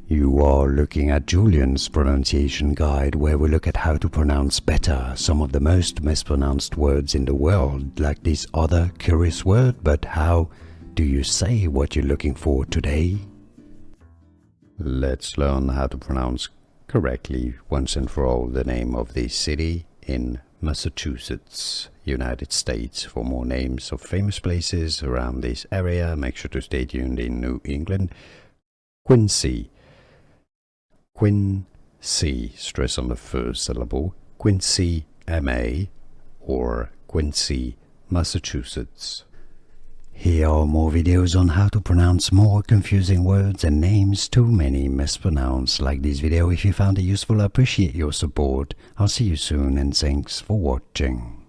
You are looking at Julian's pronunciation guide, where we look at how to pronounce better some of the most mispronounced words in the world, like this other curious word. But how do you say what you're looking for today? Let's learn how to pronounce correctly once and for all the name of this city in Massachusetts, United States. For more names of famous places around this area, make sure to stay tuned in New England. Quincy. Quincy, stress on the first syllable. Quincy, MA, or Quincy, Massachusetts. Here are more videos on how to pronounce more confusing words and names too many mispronounced. Like this video if you found it useful. I appreciate your support. I'll see you soon and thanks for watching.